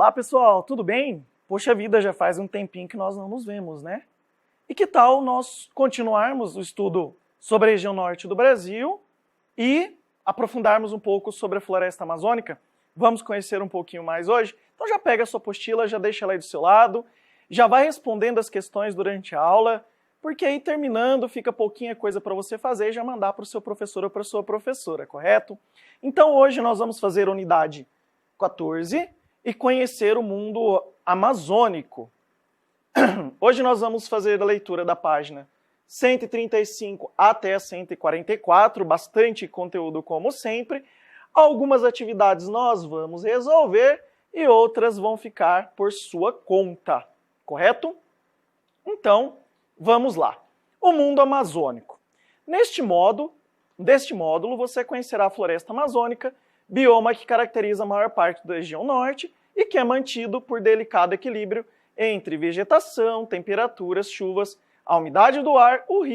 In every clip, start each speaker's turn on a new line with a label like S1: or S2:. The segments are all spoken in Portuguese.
S1: Olá pessoal, tudo bem? Poxa vida, já faz um tempinho que nós não nos vemos, né? E que tal nós continuarmos o estudo sobre a região norte do Brasil e aprofundarmos um pouco sobre a floresta amazônica? Vamos conhecer um pouquinho mais hoje? Então já pega a sua apostila, já deixa ela aí do seu lado, já vai respondendo as questões durante a aula, porque aí terminando fica pouquinha coisa para você fazer e já mandar para o seu professor ou para a sua professora, correto? Então hoje nós vamos fazer a unidade 14 e conhecer o mundo amazônico. Hoje nós vamos fazer a leitura da página 135 até 144, bastante conteúdo como sempre. Algumas atividades nós vamos resolver e outras vão ficar por sua conta, correto? Então, vamos lá. O mundo amazônico. Neste módulo, você conhecerá a floresta amazônica, bioma que caracteriza a maior parte da região norte e que é mantido por delicado equilíbrio entre vegetação, temperaturas, chuvas, a umidade do ar, os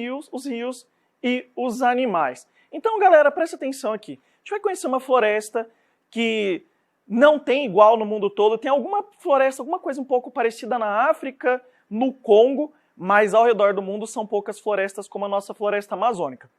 S1: rios e os animais. Então, galera, presta atenção aqui. A gente vai conhecer uma floresta que não tem igual no mundo todo. Tem alguma floresta, alguma coisa um pouco parecida na África, no Congo, mas ao redor do mundo são poucas florestas como a nossa floresta amazônica.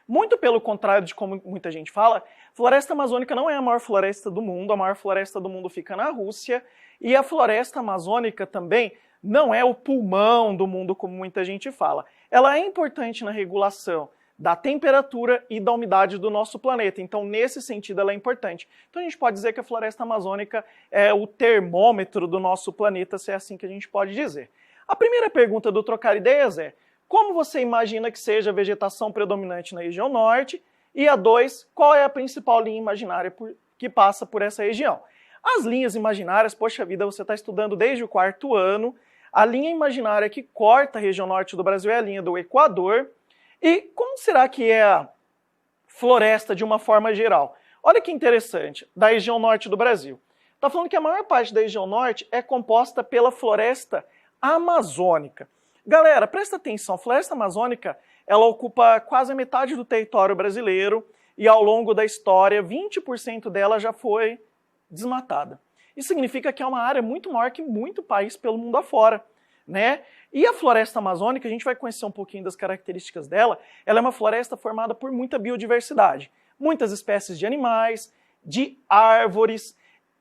S1: Muito pelo contrário de como muita gente fala, floresta amazônica não é a maior floresta do mundo, a maior floresta do mundo fica na Rússia, e a floresta amazônica também não é o pulmão do mundo como muita gente fala. Ela é importante na regulação da temperatura e da umidade do nosso planeta, então nesse sentido ela é importante. Então a gente pode dizer que a floresta amazônica é o termômetro do nosso planeta, se é assim que a gente pode dizer. A primeira pergunta do Trocar Ideias é: como você imagina que seja a vegetação predominante na região norte? E a 2, qual é a principal linha imaginária que passa por essa região? As linhas imaginárias, poxa vida, você está estudando desde o 4º ano. A linha imaginária que corta a região norte do Brasil é a linha do Equador. E como será que é a floresta de uma forma geral? Olha que interessante, da região norte do Brasil. Está falando que a maior parte da região norte é composta pela floresta amazônica. Galera, presta atenção, a floresta amazônica, ela ocupa quase a metade do território brasileiro e ao longo da história, 20% dela já foi desmatada. Isso significa que é uma área muito maior que muito país pelo mundo afora, né? E a floresta amazônica, a gente vai conhecer um pouquinho das características dela, ela é uma floresta formada por muita biodiversidade, muitas espécies de animais, de árvores,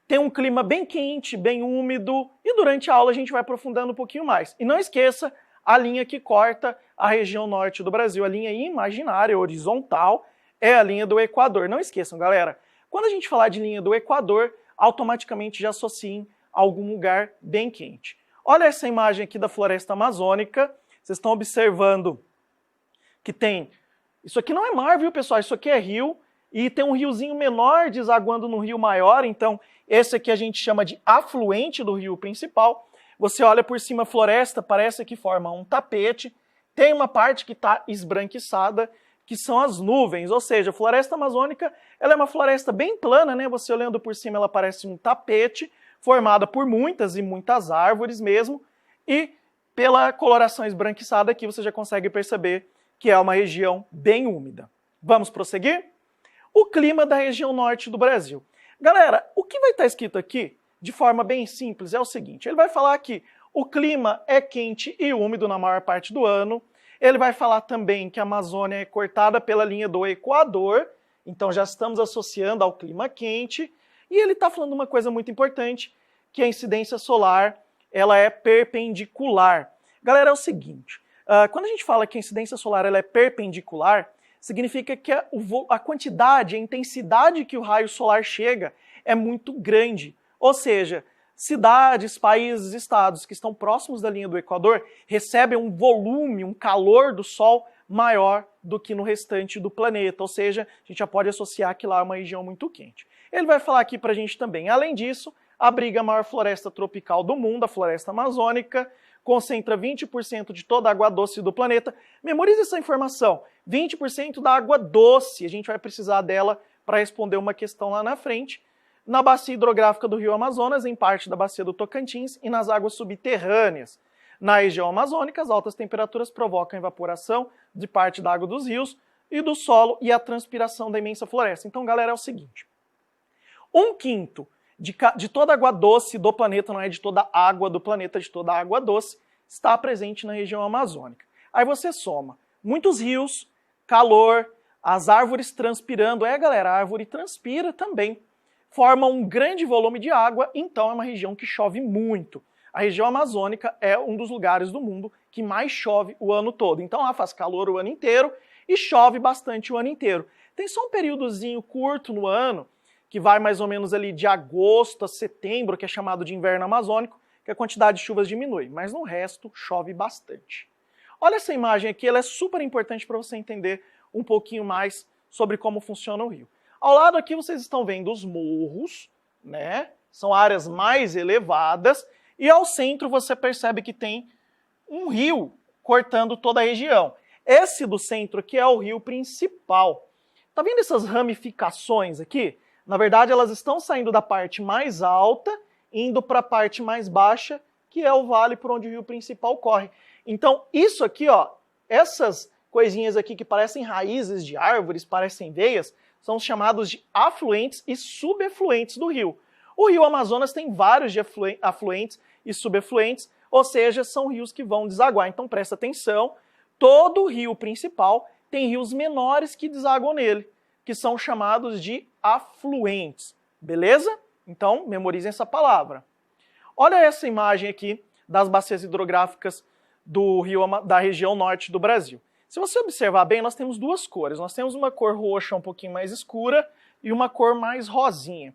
S1: tem um clima bem quente, bem úmido, e durante a aula a gente vai aprofundando um pouquinho mais. E não esqueça a linha que corta a região norte do Brasil, a linha imaginária, horizontal, é a linha do Equador. Não esqueçam, galera, quando a gente falar de linha do Equador, automaticamente já associem a algum lugar bem quente. Olha essa imagem aqui da floresta amazônica, vocês estão observando que tem... Isso aqui não é mar, viu, pessoal? Isso aqui é rio, e tem um riozinho menor desaguando no rio maior, então esse aqui a gente chama de afluente do rio principal. Você olha por cima a floresta, parece que forma um tapete, tem uma parte que está esbranquiçada, que são as nuvens, ou seja, a floresta amazônica ela é uma floresta bem plana, né? Você olhando por cima ela parece um tapete, formada por muitas e muitas árvores mesmo, e pela coloração esbranquiçada aqui você já consegue perceber que é uma região bem úmida. Vamos prosseguir? O clima da região norte do Brasil. Galera, o que vai estar escrito aqui, de forma bem simples, é o seguinte: ele vai falar que o clima é quente e úmido na maior parte do ano, ele vai falar também que a Amazônia é cortada pela linha do Equador, então já estamos associando ao clima quente, e ele está falando uma coisa muito importante, que a incidência solar ela é perpendicular. Galera, é o seguinte, quando a gente fala que a incidência solar ela é perpendicular, significa que a quantidade, a intensidade que o raio solar chega é muito grande. Ou seja, cidades, países, estados que estão próximos da linha do Equador recebem um volume, um calor do Sol maior do que no restante do planeta. Ou seja, a gente já pode associar que lá é uma região muito quente. Ele vai falar aqui pra gente também, além disso, abriga a maior floresta tropical do mundo, a floresta amazônica, concentra 20% de toda a água doce do planeta. Memorize essa informação, 20% da água doce, a gente vai precisar dela para responder uma questão lá na frente. Na bacia hidrográfica do rio Amazonas, em parte da bacia do Tocantins e nas águas subterrâneas. Na região amazônica, as altas temperaturas provocam a evaporação de parte da água dos rios e do solo e a transpiração da imensa floresta. Então, galera, é o seguinte: 1/5 de toda a água doce do planeta, não é de toda a água do planeta, de toda a água doce, está presente na região amazônica. Aí você soma muitos rios, calor, as árvores transpirando. Galera, a árvore transpira também. Forma um grande volume de água, então é uma região que chove muito. A região amazônica é um dos lugares do mundo que mais chove o ano todo. Então lá faz calor o ano inteiro e chove bastante o ano inteiro. Tem só um períodozinho curto no ano, que vai mais ou menos ali de agosto a setembro, que é chamado de inverno amazônico, que a quantidade de chuvas diminui, mas no resto chove bastante. Olha essa imagem aqui, ela é super importante para você entender um pouquinho mais sobre como funciona o rio. Ao lado aqui vocês estão vendo os morros, né? São áreas mais elevadas, e ao centro você percebe que tem um rio cortando toda a região. Esse do centro aqui é o rio principal. Tá vendo essas ramificações aqui? Na verdade, elas estão saindo da parte mais alta, indo para a parte mais baixa, que é o vale por onde o rio principal corre. Então, isso aqui, ó, essas coisinhas aqui que parecem raízes de árvores, parecem veias, são chamados de afluentes e subefluentes do rio. O rio Amazonas tem vários de afluentes e subefluentes, ou seja, são rios que vão desaguar. Então presta atenção, todo rio principal tem rios menores que desaguam nele, que são chamados de afluentes, beleza? Então memorizem essa palavra. Olha essa imagem aqui das bacias hidrográficas do rio, da região norte do Brasil. Se você observar bem, nós temos duas cores. Nós temos uma cor roxa um pouquinho mais escura e uma cor mais rosinha.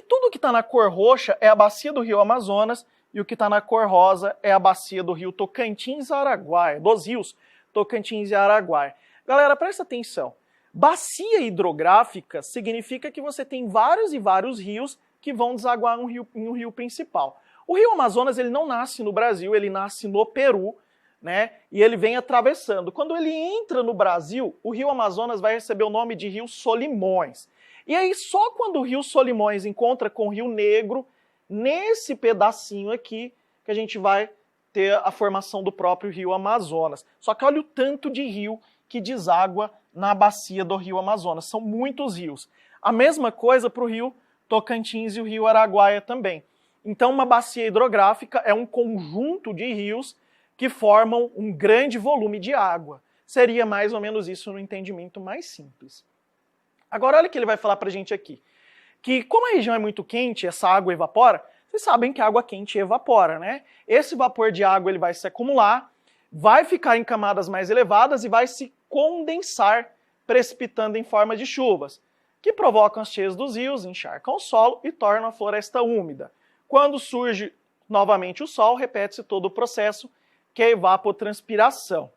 S1: Tudo que está na cor roxa é a bacia do rio Amazonas e o que está na cor rosa é a bacia do rio Tocantins e Araguaia, dos rios Tocantins e Araguaia. Galera, presta atenção. Bacia hidrográfica significa que você tem vários e vários rios que vão desaguar em um rio principal. O rio Amazonas ele não nasce no Brasil, ele nasce no Peru, né? E ele vem atravessando. Quando ele entra no Brasil, o rio Amazonas vai receber o nome de Rio Solimões. E aí só quando o rio Solimões encontra com o Rio Negro, nesse pedacinho aqui, que a gente vai ter a formação do próprio rio Amazonas. Só que olha o tanto de rio que deságua na bacia do rio Amazonas. São muitos rios. A mesma coisa para o rio Tocantins e o rio Araguaia também. Então uma bacia hidrográfica é um conjunto de rios que formam um grande volume de água. Seria mais ou menos isso no entendimento mais simples. Agora olha o que ele vai falar pra gente aqui. Que como a região é muito quente, essa água evapora, vocês sabem que a água quente evapora, né? Esse vapor de água ele vai se acumular, vai ficar em camadas mais elevadas e vai se condensar, precipitando em forma de chuvas, que provocam as cheias dos rios, encharcam o solo e tornam a floresta úmida. Quando surge novamente o sol, repete-se todo o processo, que é a evapotranspiração.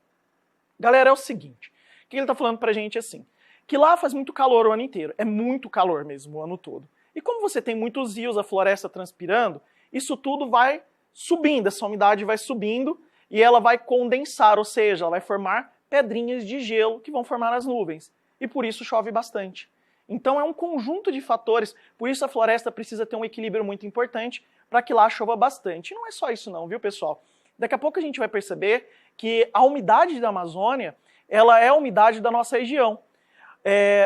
S1: Galera, é o seguinte, o que ele está falando pra gente assim, que lá faz muito calor o ano inteiro, é muito calor mesmo o ano todo. E como você tem muitos rios, a floresta transpirando, isso tudo vai subindo, essa umidade vai subindo e ela vai condensar, ou seja, ela vai formar pedrinhas de gelo que vão formar as nuvens. E por isso chove bastante. Então é um conjunto de fatores, por isso a floresta precisa ter um equilíbrio muito importante para que lá chova bastante. E não é só isso não, viu pessoal? Daqui a pouco a gente vai perceber que a umidade da Amazônia, ela é a umidade da nossa região.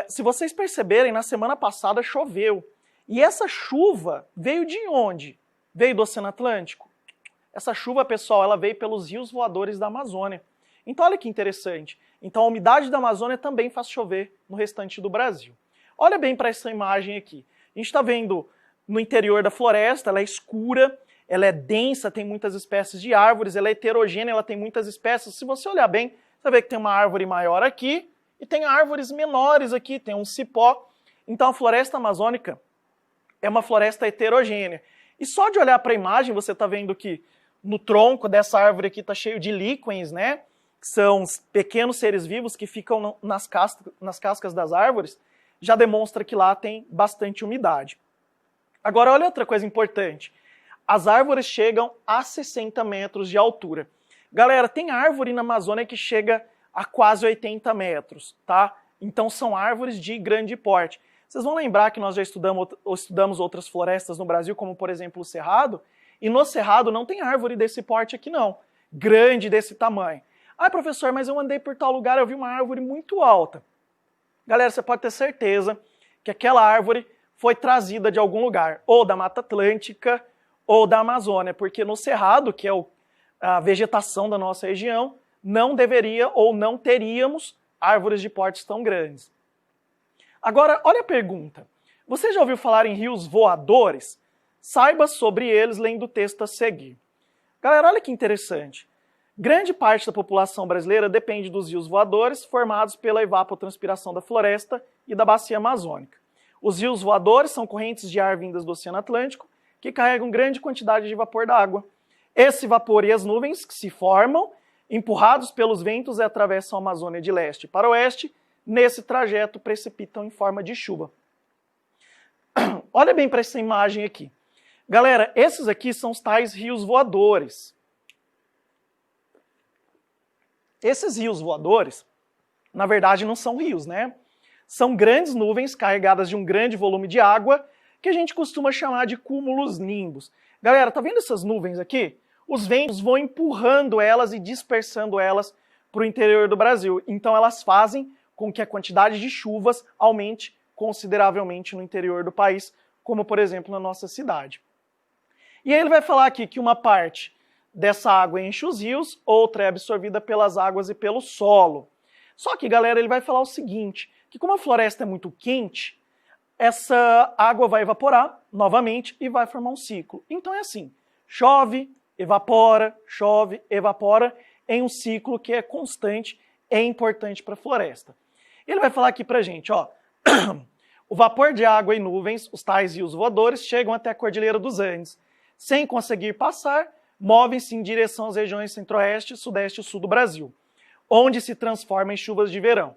S1: Se vocês perceberem, na semana passada choveu. E essa chuva veio de onde? Veio do Oceano Atlântico? Essa chuva, pessoal, ela veio pelos rios voadores da Amazônia. Então olha que interessante. Então a umidade da Amazônia também faz chover no restante do Brasil. Olha bem para essa imagem aqui. A gente está vendo no interior da floresta, ela é escura, ela é densa, tem muitas espécies de árvores, ela é heterogênea, ela tem muitas espécies. Se você olhar bem, você vê que tem uma árvore maior aqui e tem árvores menores aqui, tem um cipó. Então a floresta amazônica é uma floresta heterogênea. E só de olhar para a imagem, você está vendo que no tronco dessa árvore aqui está cheio de líquens, né? Que são pequenos seres vivos que ficam nas cascas das árvores, já demonstra que lá tem bastante umidade. Agora olha outra coisa importante. As árvores chegam a 60 metros de altura. Galera, tem árvore na Amazônia que chega a quase 80 metros, tá? Então são árvores de grande porte. Vocês vão lembrar que nós já estudamos outras florestas no Brasil, como por exemplo o Cerrado, e no Cerrado não tem árvore desse porte aqui não, grande desse tamanho. Ah, professor, mas eu andei por tal lugar, eu vi uma árvore muito alta. Galera, você pode ter certeza que aquela árvore foi trazida de algum lugar, ou da Mata Atlântica ou da Amazônia, porque no Cerrado, que é a vegetação da nossa região, não deveria ou não teríamos árvores de portes tão grandes. Agora, olha a pergunta. Você já ouviu falar em rios voadores? Saiba sobre eles lendo o texto a seguir. Galera, olha que interessante. Grande parte da população brasileira depende dos rios voadores formados pela evapotranspiração da floresta e da bacia amazônica. Os rios voadores são correntes de ar vindas do Oceano Atlântico que carregam grande quantidade de vapor d'água. Esse vapor e as nuvens que se formam, empurrados pelos ventos e atravessam a Amazônia de leste para oeste, nesse trajeto precipitam em forma de chuva. Olha bem para essa imagem aqui. Galera, esses aqui são os tais rios voadores. Esses rios voadores, na verdade, não são rios, né? São grandes nuvens carregadas de um grande volume de água que a gente costuma chamar de cúmulos nimbus. Galera, tá vendo essas nuvens aqui? Os ventos vão empurrando elas e dispersando elas para o interior do Brasil. Então elas fazem com que a quantidade de chuvas aumente consideravelmente no interior do país, como por exemplo na nossa cidade. E aí ele vai falar aqui que uma parte dessa água enche os rios, outra é absorvida pelas águas e pelo solo. Só que, galera, ele vai falar o seguinte, que como a floresta é muito quente, essa água vai evaporar novamente e vai formar um ciclo. Então é assim, chove, evapora, em um ciclo que é constante, é importante para a floresta. Ele vai falar aqui pra gente, ó, o vapor de água e nuvens, os tais rios voadores, chegam até a Cordilheira dos Andes. Sem conseguir passar, movem-se em direção às regiões centro-oeste, sudeste e sul do Brasil, onde se transformam em chuvas de verão,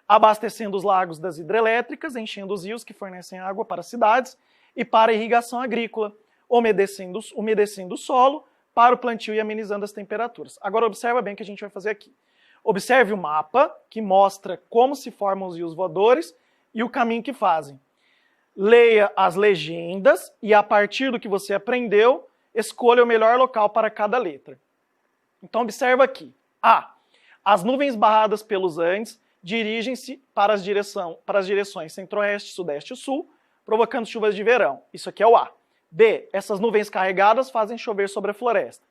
S1: abastecendo os lagos das hidrelétricas, enchendo os rios que fornecem água para as cidades e para a irrigação agrícola, umedecendo o solo para o plantio e amenizando as temperaturas. Agora observa bem o que a gente vai fazer aqui. Observe o mapa que mostra como se formam os rios voadores e o caminho que fazem. Leia as legendas e, a partir do que você aprendeu, escolha o melhor local para cada letra. Então observa aqui. A. As nuvens barradas pelos Andes dirigem-se para as direções centro-oeste, sudeste e sul, provocando chuvas de verão. Isso aqui é o A. B. Essas nuvens carregadas fazem chover sobre a floresta.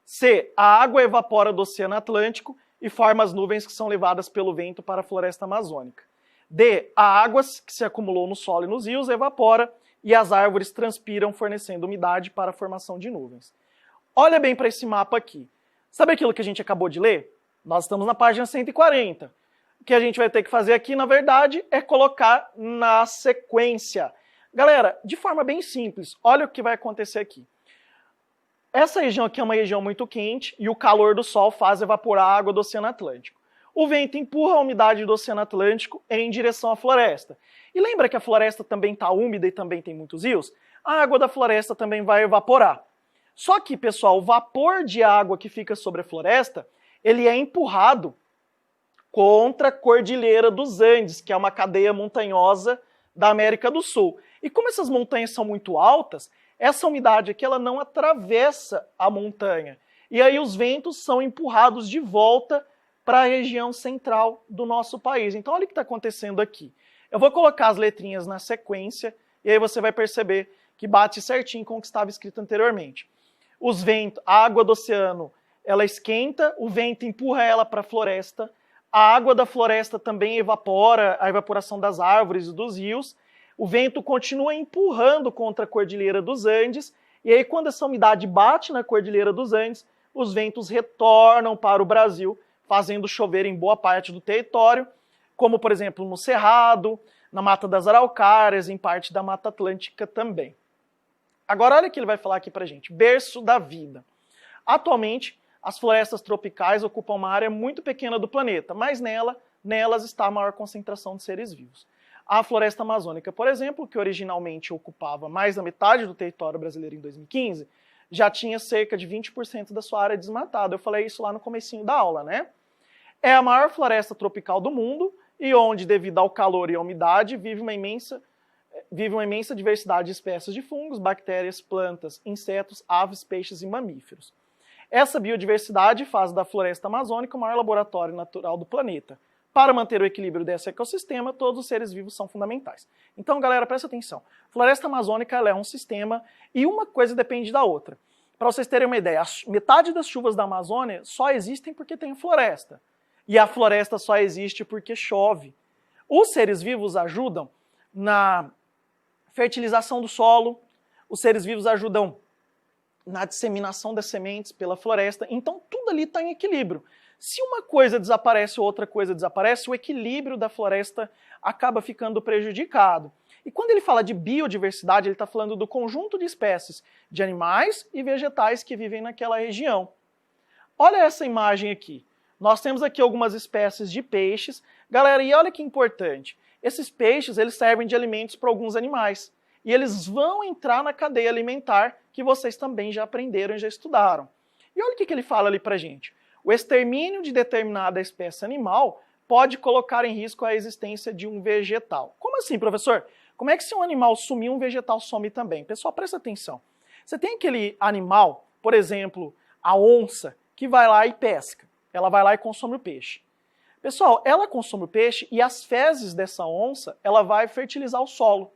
S1: C. A água evapora do Oceano Atlântico e forma as nuvens que são levadas pelo vento para a floresta amazônica. D. A água que se acumulou no solo e nos rios evapora e as árvores transpiram, fornecendo umidade para a formação de nuvens. Olha bem para esse mapa aqui. Sabe aquilo que a gente acabou de ler? Nós estamos na página 140. O que a gente vai ter que fazer aqui, na verdade, é colocar na sequência. Galera, de forma bem simples, olha o que vai acontecer aqui. Essa região aqui é uma região muito quente e o calor do sol faz evaporar a água do Oceano Atlântico. O vento empurra a umidade do Oceano Atlântico em direção à floresta. E lembra que a floresta também está úmida e também tem muitos rios? A água da floresta também vai evaporar. Só que, pessoal, o vapor de água que fica sobre a floresta, ele é empurrado contra a Cordilheira dos Andes, que é uma cadeia montanhosa da América do Sul. E como essas montanhas são muito altas, essa umidade aqui ela não atravessa a montanha. E aí os ventos são empurrados de volta para a região central do nosso país. Então olha o que está acontecendo aqui. Eu vou colocar as letrinhas na sequência e aí você vai perceber que bate certinho com o que estava escrito anteriormente. Os ventos, a água do oceano, ela esquenta, o vento empurra ela para a floresta, a água da floresta também evapora, a evaporação das árvores e dos rios, o vento continua empurrando contra a Cordilheira dos Andes, e aí quando essa umidade bate na Cordilheira dos Andes, os ventos retornam para o Brasil, fazendo chover em boa parte do território, como por exemplo no Cerrado, na Mata das Araucárias, em parte da Mata Atlântica também. Agora olha o que ele vai falar aqui pra gente, berço da vida. Atualmente, as florestas tropicais ocupam uma área muito pequena do planeta, mas nelas está a maior concentração de seres vivos. A floresta amazônica, por exemplo, que originalmente ocupava mais da metade do território brasileiro em 2015, já tinha cerca de 20% da sua área desmatada. Eu falei isso lá no comecinho da aula, né? É a maior floresta tropical do mundo e onde, devido ao calor e à umidade, vive uma imensa diversidade de espécies de fungos, bactérias, plantas, insetos, aves, peixes e mamíferos. Essa biodiversidade faz da floresta amazônica o maior laboratório natural do planeta. Para manter o equilíbrio desse ecossistema, todos os seres vivos são fundamentais. Então, galera, presta atenção. Floresta amazônica ela é um sistema e uma coisa depende da outra. Para vocês terem uma ideia, metade das chuvas da Amazônia só existem porque tem floresta. E a floresta só existe porque chove. Os seres vivos ajudam na fertilização do solo, os seres vivos ajudam na disseminação das sementes pela floresta, então tudo ali está em equilíbrio. Se uma coisa desaparece ou outra coisa desaparece, o equilíbrio da floresta acaba ficando prejudicado. E quando ele fala de biodiversidade, ele está falando do conjunto de espécies de animais e vegetais que vivem naquela região. Olha essa imagem aqui. Nós temos aqui algumas espécies de peixes. Galera, e olha que importante. Esses peixes eles servem de alimentos para alguns animais. E eles vão entrar na cadeia alimentar, que vocês também já aprenderam e já estudaram. E olha o que ele fala ali pra gente. O extermínio de determinada espécie animal pode colocar em risco a existência de um vegetal. Como assim, professor? Como é que se um animal sumir, um vegetal some também? Pessoal, presta atenção. Você tem aquele animal, por exemplo, a onça, que vai lá e pesca. Ela vai lá e consome o peixe. Pessoal, ela consome o peixe e as fezes dessa onça, ela vai fertilizar o solo.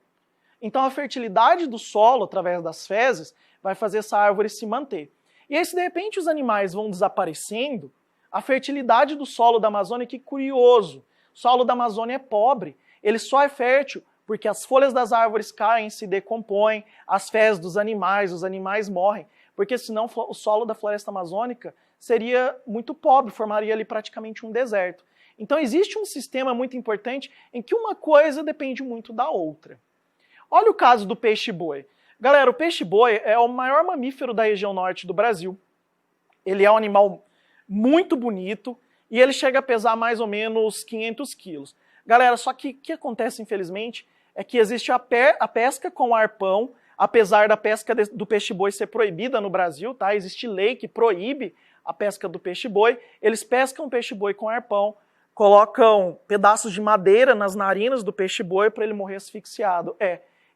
S1: Então a fertilidade do solo, através das fezes, vai fazer essa árvore se manter. E aí, se de repente os animais vão desaparecendo, a fertilidade do solo da Amazônia, que curioso, o solo da Amazônia é pobre, ele só é fértil porque as folhas das árvores caem, se decompõem, as fezes dos animais, os animais morrem, porque senão o solo da floresta amazônica seria muito pobre, formaria ali praticamente um deserto. Então existe um sistema muito importante em que uma coisa depende muito da outra. Olha o caso do peixe-boi. Galera, o peixe-boi é o maior mamífero da região norte do Brasil. Ele é um animal muito bonito e ele chega a pesar mais ou menos 500 quilos. Galera, só que o que acontece, infelizmente, é que existe a pesca com arpão, apesar da pesca do peixe-boi ser proibida no Brasil, tá? Existe lei que proíbe a pesca do peixe-boi. Eles pescam o peixe-boi com arpão, colocam pedaços de madeira nas narinas do peixe-boi para ele morrer asfixiado.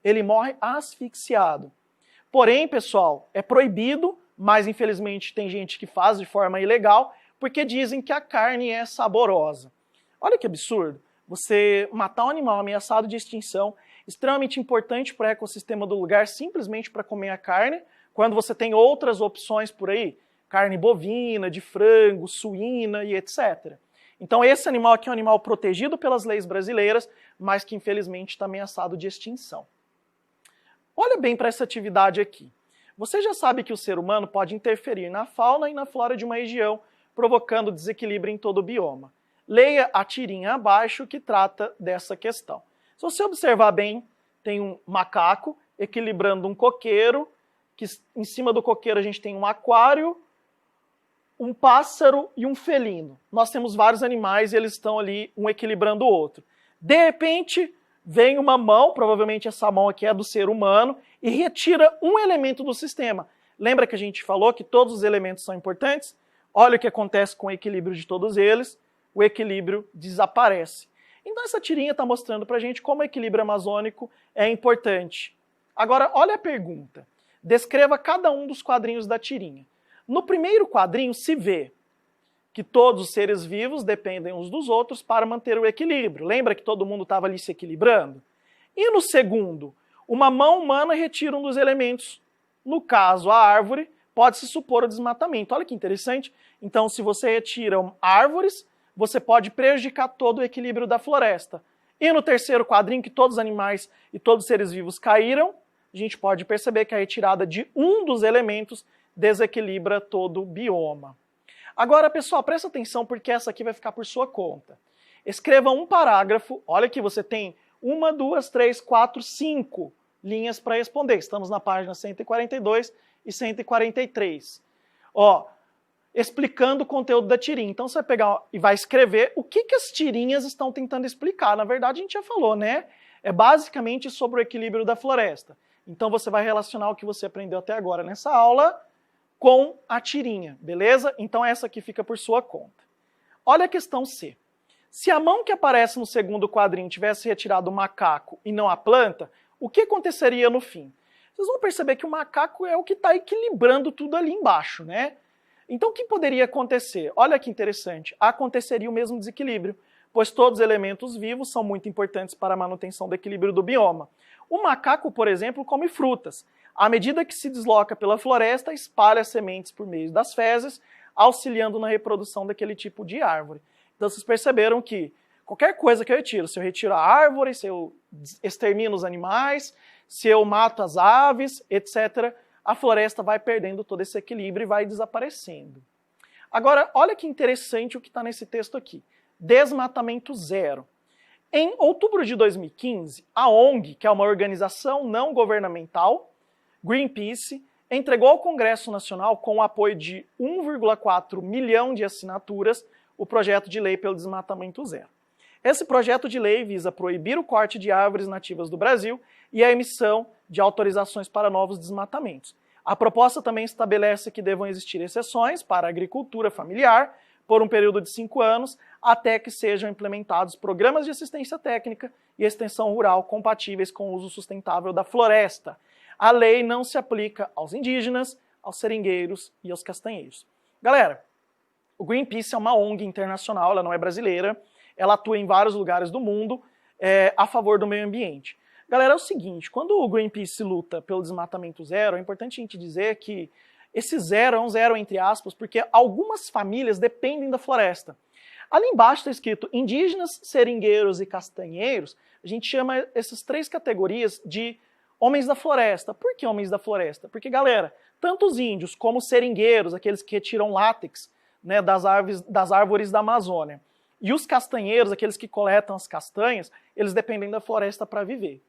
S1: Ele morre asfixiado. Porém, pessoal, é proibido, mas infelizmente tem gente que faz de forma ilegal, porque dizem que a carne é saborosa. Olha que absurdo. Você matar um animal ameaçado de extinção, extremamente importante para o ecossistema do lugar, simplesmente para comer a carne, quando você tem outras opções por aí, carne bovina, de frango, suína e etc. Então esse animal aqui é um animal protegido pelas leis brasileiras, mas que infelizmente está ameaçado de extinção. Olha bem para essa atividade aqui. Você já sabe que o ser humano pode interferir na fauna e na flora de uma região, provocando desequilíbrio em todo o bioma. Leia a tirinha abaixo que trata dessa questão. Se você observar bem, tem um macaco equilibrando um coqueiro, que em cima do coqueiro a gente tem um aquário, um pássaro e um felino. Nós temos vários animais e eles estão ali um equilibrando o outro. De repente, vem uma mão, provavelmente essa mão aqui é do ser humano, e retira um elemento do sistema. Lembra que a gente falou que todos os elementos são importantes? Olha o que acontece com o equilíbrio de todos eles, o equilíbrio desaparece. Então essa tirinha está mostrando para a gente como o equilíbrio amazônico é importante. Agora, olha a pergunta. Descreva cada um dos quadrinhos da tirinha. No primeiro quadrinho se vê que todos os seres vivos dependem uns dos outros para manter o equilíbrio. Lembra que todo mundo estava ali se equilibrando? E no segundo, uma mão humana retira um dos elementos. No caso, a árvore, pode-se supor o desmatamento. Olha que interessante. Então, se você retira árvores, você pode prejudicar todo o equilíbrio da floresta. E no terceiro quadrinho, que todos os animais e todos os seres vivos caíram, a gente pode perceber que a retirada de um dos elementos desequilibra todo o bioma. Agora, pessoal, presta atenção porque essa aqui vai ficar por sua conta. Escreva um parágrafo, olha que você tem 1, 2, 3, 4, 5 linhas para responder. Estamos na página 142 e 143. Explicando o conteúdo da tirinha. Então você vai pegar e vai escrever o que as tirinhas estão tentando explicar. Na verdade, a gente já falou, né? É basicamente sobre o equilíbrio da floresta. Então você vai relacionar o que você aprendeu até agora nessa aula com a tirinha, beleza? Então essa aqui fica por sua conta. Olha a questão C. Se a mão que aparece no segundo quadrinho tivesse retirado o macaco e não a planta, o que aconteceria no fim? Vocês vão perceber que o macaco é o que está equilibrando tudo ali embaixo, né? Então o que poderia acontecer? Olha que interessante, aconteceria o mesmo desequilíbrio, pois todos os elementos vivos são muito importantes para a manutenção do equilíbrio do bioma. O macaco, por exemplo, come frutas. À medida que se desloca pela floresta, espalha sementes por meio das fezes, auxiliando na reprodução daquele tipo de árvore. Então vocês perceberam que qualquer coisa que eu retiro, se eu retiro a árvore, se eu extermino os animais, se eu mato as aves, etc., a floresta vai perdendo todo esse equilíbrio e vai desaparecendo. Agora, olha que interessante o que está nesse texto aqui. Desmatamento zero. Em outubro de 2015, a ONG, que é uma organização não governamental, Greenpeace, entregou ao Congresso Nacional, com o apoio de 1,4 milhão de assinaturas, o projeto de lei pelo desmatamento zero. Esse projeto de lei visa proibir o corte de árvores nativas do Brasil e a emissão de autorizações para novos desmatamentos. A proposta também estabelece que devam existir exceções para a agricultura familiar por um período de 5 anos, até que sejam implementados programas de assistência técnica e extensão rural compatíveis com o uso sustentável da floresta. A lei não se aplica aos indígenas, aos seringueiros e aos castanheiros. Galera, o Greenpeace é uma ONG internacional, ela não é brasileira, ela atua em vários lugares do mundo a favor do meio ambiente. Galera, é o seguinte, quando o Greenpeace luta pelo desmatamento zero, é importante a gente dizer que esse zero é um zero entre aspas, porque algumas famílias dependem da floresta. Ali embaixo está escrito indígenas, seringueiros e castanheiros. A gente chama essas 3 categorias de homens da floresta. Por que homens da floresta? Porque, galera, tanto os índios como os seringueiros, aqueles que retiram látex, né, das árvores da Amazônia, e os castanheiros, aqueles que coletam as castanhas, eles dependem da floresta para viver.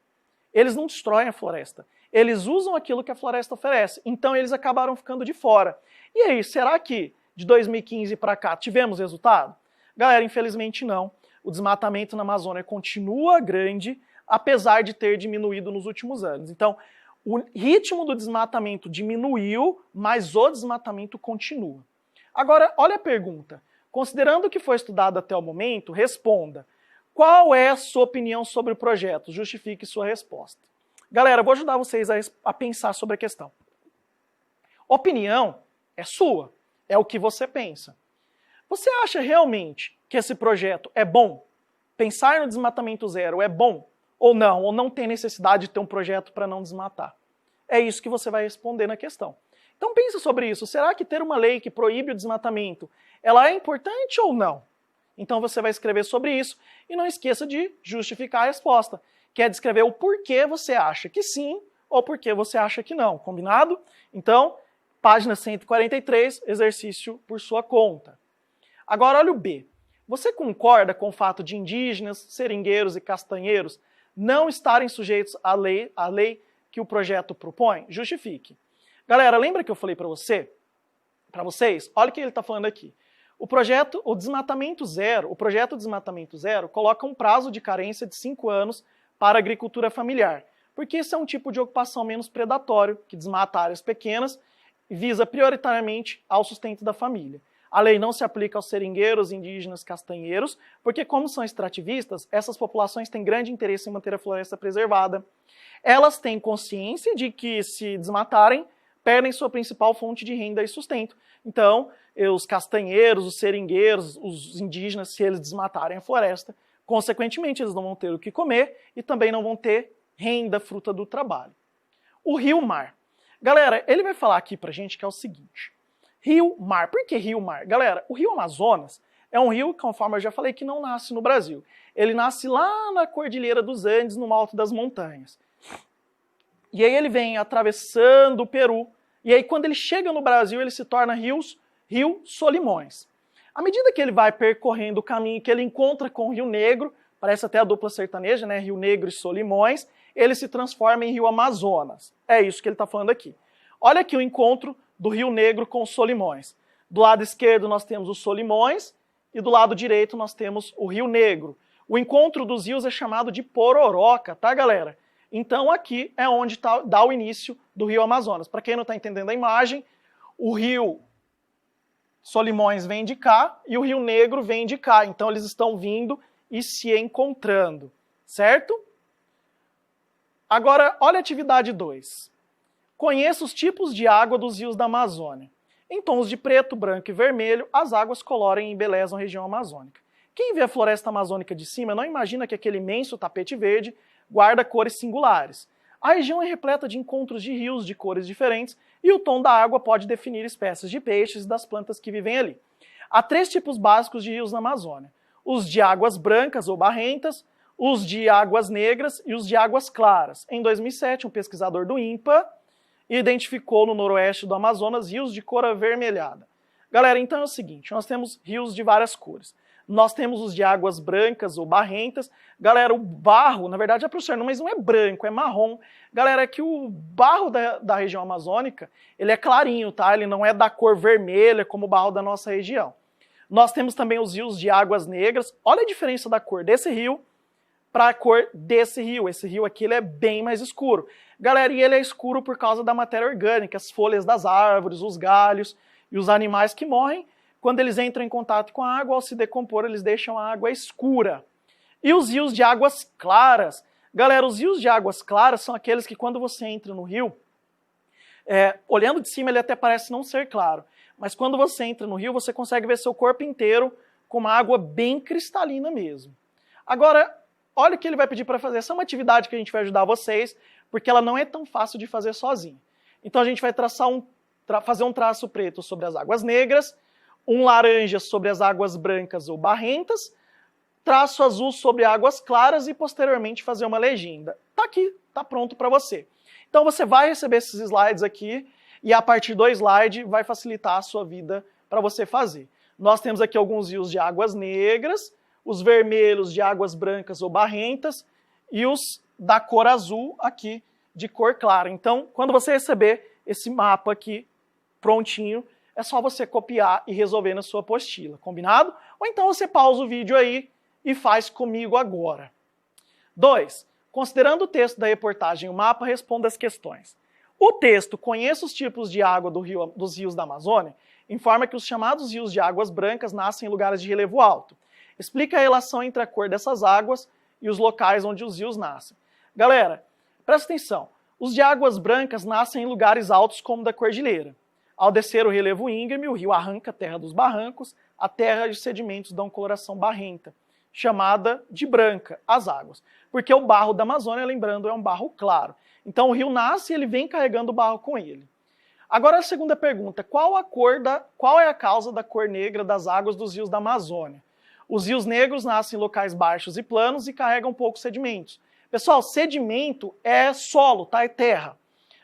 S1: Eles não destroem a floresta. Eles usam aquilo que a floresta oferece. Então eles acabaram ficando de fora. E aí, será que de 2015 para cá tivemos resultado? Galera, infelizmente não. O desmatamento na Amazônia continua grande, apesar de ter diminuído nos últimos anos. Então, o ritmo do desmatamento diminuiu, mas o desmatamento continua. Agora, olha a pergunta. Considerando o que foi estudado até o momento, responda. Qual é a sua opinião sobre o projeto? Justifique sua resposta. Galera, eu vou ajudar vocês a pensar sobre a questão. Opinião é sua, é o que você pensa. Você acha realmente que esse projeto é bom? Pensar no desmatamento zero é bom? Ou não tem necessidade de ter um projeto para não desmatar? É isso que você vai responder na questão. Então pensa sobre isso. Será que ter uma lei que proíbe o desmatamento, ela é importante ou não? Então você vai escrever sobre isso e não esqueça de justificar a resposta, que é descrever o porquê você acha que sim ou porquê você acha que não, combinado? Então, página 143, exercício por sua conta. Agora olha o B. Você concorda com o fato de indígenas, seringueiros e castanheiros não estarem sujeitos à lei que o projeto propõe? Justifique. Galera, lembra que eu falei para vocês? Olha o que ele está falando aqui. O projeto Desmatamento Zero coloca um prazo de carência de 5 anos para a agricultura familiar, porque esse é um tipo de ocupação menos predatório, que desmata áreas pequenas e visa prioritariamente ao sustento da família. A lei não se aplica aos seringueiros, indígenas, castanheiros, porque como são extrativistas, essas populações têm grande interesse em manter a floresta preservada. Elas têm consciência de que, se desmatarem, perdem sua principal fonte de renda e sustento. Então, os castanheiros, os seringueiros, os indígenas, se eles desmatarem a floresta, consequentemente eles não vão ter o que comer e também não vão ter renda fruta do trabalho. O rio-mar. Galera, ele vai falar aqui pra gente que é o seguinte. Rio-mar. Por que rio-mar? Galera, o rio Amazonas é um rio, conforme eu já falei, que não nasce no Brasil. Ele nasce lá na Cordilheira dos Andes, no alto das montanhas. E aí ele vem atravessando o Peru. E aí quando ele chega no Brasil, ele se torna Rio Solimões. À medida que ele vai percorrendo o caminho que ele encontra com o Rio Negro, parece até a dupla sertaneja, né? Rio Negro e Solimões, ele se transforma em Rio Amazonas. É isso que ele está falando aqui. Olha aqui o encontro do Rio Negro com os Solimões. Do lado esquerdo nós temos os Solimões e do lado direito nós temos o Rio Negro. O encontro dos rios é chamado de Pororoca, tá, galera? Então aqui é onde dá o início do Rio Amazonas. Para quem não está entendendo a imagem, o Rio Solimões vem de cá e o Rio Negro vem de cá. Então eles estão vindo e se encontrando, certo? Agora, olha a atividade 2. Conheça os tipos de água dos rios da Amazônia. Em tons de preto, branco e vermelho, as águas coloram e embelezam a região amazônica. Quem vê a floresta amazônica de cima não imagina que aquele imenso tapete verde guarda cores singulares. A região é repleta de encontros de rios de cores diferentes e o tom da água pode definir espécies de peixes e das plantas que vivem ali. Há 3 tipos básicos de rios na Amazônia: os de águas brancas ou barrentas, os de águas negras e os de águas claras. Em 2007, um pesquisador do INPA identificou no noroeste do Amazonas rios de cor avermelhada. Galera, então é o seguinte, nós temos rios de várias cores. Nós temos os de águas brancas ou barrentas. Galera, o barro, na verdade é professor, mas não é branco, é marrom. Galera, é que o barro da região amazônica, ele é clarinho, tá? Ele não é da cor vermelha como o barro da nossa região. Nós temos também os rios de águas negras. Olha a diferença da cor desse rio para a cor desse rio. Esse rio aqui ele é bem mais escuro. Galera, e ele é escuro por causa da matéria orgânica, as folhas das árvores, os galhos e os animais que morrem. Quando eles entram em contato com a água, ao se decompor, eles deixam a água escura. E os rios de águas claras? Galera, os rios de águas claras são aqueles que quando você entra no rio, olhando de cima ele até parece não ser claro, mas quando você entra no rio, você consegue ver seu corpo inteiro com uma água bem cristalina mesmo. Agora, olha o que ele vai pedir para fazer. Essa é uma atividade que a gente vai ajudar vocês, porque ela não é tão fácil de fazer sozinho. Então a gente vai fazer um traço preto sobre as águas negras, um laranja sobre as águas brancas ou barrentas, traço azul sobre águas claras e posteriormente fazer uma legenda. Tá aqui, tá pronto para você. Então você vai receber esses slides aqui e a partir do slide vai facilitar a sua vida para você fazer. Nós temos aqui alguns rios de águas negras, os vermelhos de águas brancas ou barrentas e os da cor azul aqui de cor clara. Então, quando você receber esse mapa aqui prontinho, é só você copiar e resolver na sua apostila, combinado? Ou então você pausa o vídeo aí e faz comigo agora. 2. Considerando o texto da reportagem e o mapa, responda as questões. O texto "Conheça os tipos de água dos rios da Amazônia" informa que os chamados rios de águas brancas nascem em lugares de relevo alto. Explica a relação entre a cor dessas águas e os locais onde os rios nascem. Galera, presta atenção. Os de águas brancas nascem em lugares altos como da cordilheira. Ao descer o relevo íngreme, o rio arranca a terra dos barrancos, a terra e os sedimentos dão coloração barrenta, chamada de branca, as águas. Porque o barro da Amazônia, lembrando, é um barro claro. Então o rio nasce e ele vem carregando o barro com ele. Agora a segunda pergunta, qual é a causa da cor negra das águas dos rios da Amazônia? Os rios negros nascem em locais baixos e planos e carregam poucos sedimentos. Pessoal, sedimento é solo, tá? É terra.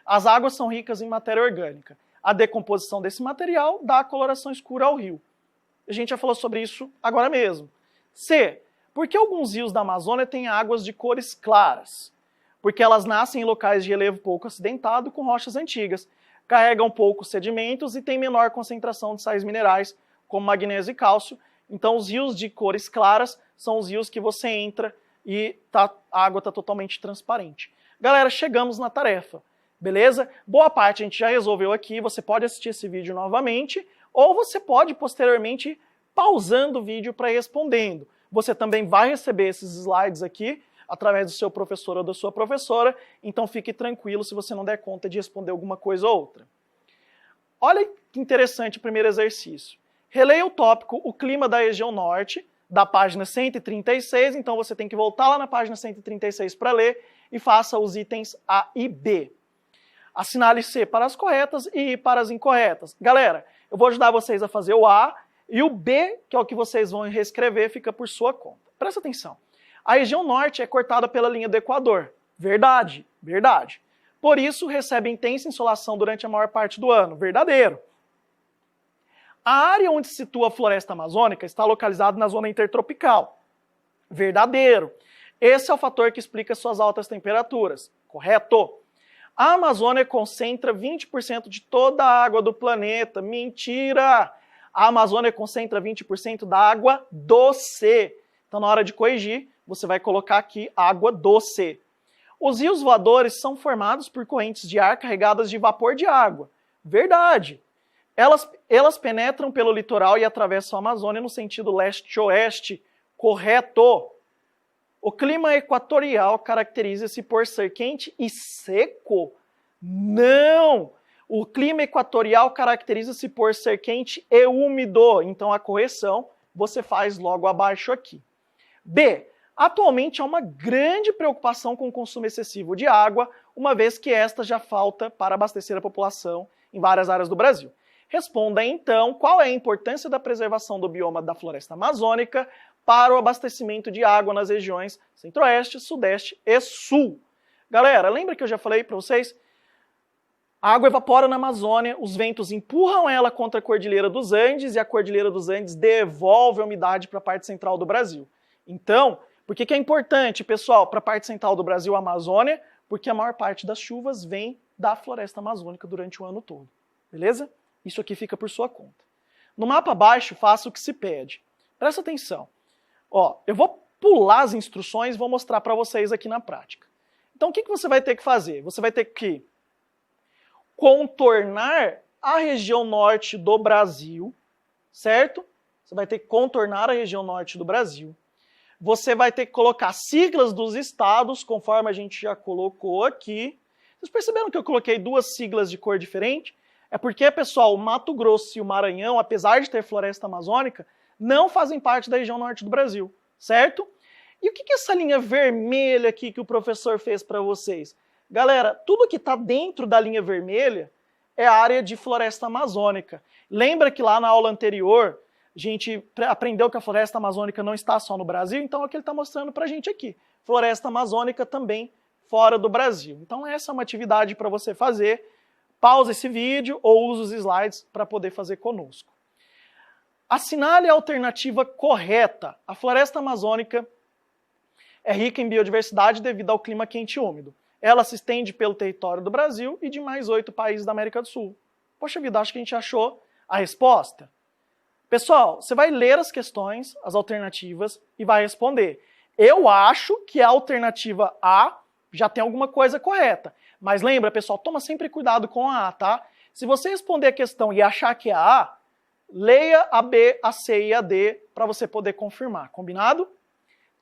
S1: As águas são ricas em matéria orgânica. A decomposição desse material dá a coloração escura ao rio. A gente já falou sobre isso agora mesmo. C. Por que alguns rios da Amazônia têm águas de cores claras? Porque elas nascem em locais de relevo pouco acidentado com rochas antigas, carregam poucos sedimentos e têm menor concentração de sais minerais, como magnésio e cálcio. Então os rios de cores claras são os rios que você entra e a água está totalmente transparente. Galera, chegamos na tarefa. Beleza? Boa parte a gente já resolveu aqui, você pode assistir esse vídeo novamente, ou você pode posteriormente ir pausando o vídeo para ir respondendo. Você também vai receber esses slides aqui, através do seu professor ou da sua professora, então fique tranquilo se você não der conta de responder alguma coisa ou outra. Olha que interessante o primeiro exercício. Releia o tópico O Clima da Região Norte, da página 136, então você tem que voltar lá na página 136 para ler e faça os itens A e B. Assinale C para as corretas e I para as incorretas. Galera, eu vou ajudar vocês a fazer o A e o B, que é o que vocês vão reescrever, fica por sua conta. Presta atenção. A região norte é cortada pela linha do Equador. Verdade, verdade. Por isso, recebe intensa insolação durante a maior parte do ano. Verdadeiro. A área onde se situa a floresta amazônica está localizada na zona intertropical. Verdadeiro. Esse é o fator que explica suas altas temperaturas. Correto. A Amazônia concentra 20% de toda a água do planeta. Mentira! A Amazônia concentra 20% da água doce. Então, na hora de corrigir, você vai colocar aqui água doce. Os rios voadores são formados por correntes de ar carregadas de vapor de água. Verdade. Elas penetram pelo litoral e atravessam a Amazônia no sentido leste-oeste. Correto. O clima equatorial caracteriza-se por ser quente e seco? Não! O clima equatorial caracteriza-se por ser quente e úmido. Então a correção você faz logo abaixo aqui. B. Atualmente há uma grande preocupação com o consumo excessivo de água, uma vez que esta já falta para abastecer a população em várias áreas do Brasil. Responda então qual é a importância da preservação do bioma da floresta amazônica para o abastecimento de água nas regiões Centro-Oeste, Sudeste e Sul. Galera, lembra que eu já falei para vocês? A água evapora na Amazônia, os ventos empurram ela contra a Cordilheira dos Andes e a Cordilheira dos Andes devolve a umidade para a parte central do Brasil. Então, por que é importante, pessoal, para a parte central do Brasil, a Amazônia? Porque a maior parte das chuvas vem da floresta amazônica durante o ano todo. Beleza? Isso aqui fica por sua conta. No mapa abaixo, faça o que se pede. Presta atenção. Ó, eu vou pular as instruções e vou mostrar para vocês aqui na prática. Então, o que você vai ter que fazer? Você vai ter que contornar a região norte do Brasil, certo? Você vai ter que contornar a região norte do Brasil. Você vai ter que colocar siglas dos estados, conforme a gente já colocou aqui. Vocês perceberam que eu coloquei duas siglas de cor diferente? É porque, pessoal, o Mato Grosso e o Maranhão, apesar de ter floresta amazônica, não fazem parte da região norte do Brasil, certo? E o que é essa linha vermelha aqui que o professor fez para vocês? Galera, tudo que está dentro da linha vermelha é a área de floresta amazônica. Lembra que lá na aula anterior a gente aprendeu que a floresta amazônica não está só no Brasil? Então é o que ele está mostrando para a gente aqui. Floresta amazônica também fora do Brasil. Então essa é uma atividade para você fazer. Pausa esse vídeo ou use os slides para poder fazer conosco. Assinale a alternativa correta. A floresta amazônica é rica em biodiversidade devido ao clima quente e úmido. Ela se estende pelo território do Brasil e de mais 8 países da América do Sul. Poxa vida, acho que a gente achou a resposta. Pessoal, você vai ler as questões, as alternativas, e vai responder. Eu acho que a alternativa A já tem alguma coisa correta. Mas lembra, pessoal, toma sempre cuidado com a A, tá? Se você responder a questão e achar que é a A, leia a B, a C e a D para você poder confirmar. Combinado?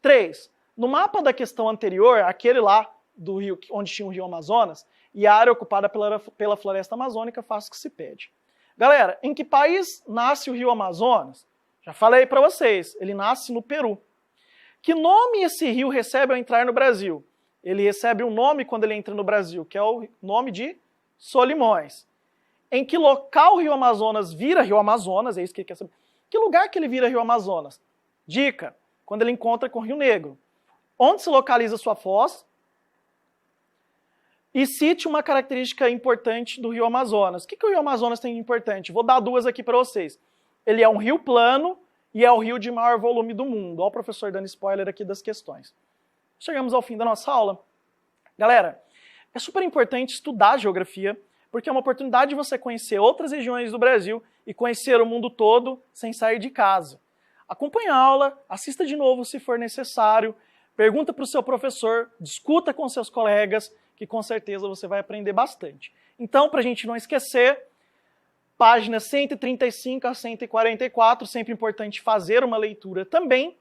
S1: 3. No mapa da questão anterior, aquele lá do rio, onde tinha o rio Amazonas, e a área ocupada pela floresta amazônica, faça o que se pede. Galera, em que país nasce o rio Amazonas? Já falei para vocês, ele nasce no Peru. Que nome esse rio recebe ao entrar no Brasil? Ele recebe um nome quando ele entra no Brasil, que é o nome de Solimões. Em que local o rio Amazonas vira rio Amazonas? É isso que ele quer saber. Que lugar que ele vira rio Amazonas? Dica, quando ele encontra com o Rio Negro. Onde se localiza sua foz? E cite uma característica importante do rio Amazonas. O que o rio Amazonas tem de importante? Vou dar duas aqui para vocês. Ele é um rio plano e é o rio de maior volume do mundo. Olha o professor dando spoiler aqui das questões. Chegamos ao fim da nossa aula. Galera, é super importante estudar geografia, porque é uma oportunidade de você conhecer outras regiões do Brasil e conhecer o mundo todo sem sair de casa. Acompanhe a aula, assista de novo se for necessário, pergunta para o seu professor, discuta com seus colegas, que com certeza você vai aprender bastante. Então, para a gente não esquecer, páginas 135 a 144, sempre importante fazer uma leitura também.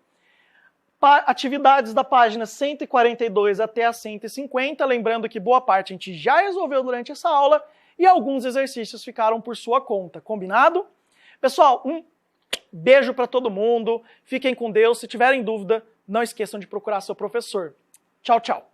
S1: Atividades da página 142 até a 150, lembrando que boa parte a gente já resolveu durante essa aula e alguns exercícios ficaram por sua conta, combinado? Pessoal, um beijo para todo mundo, fiquem com Deus, se tiverem dúvida, não esqueçam de procurar seu professor. Tchau, tchau!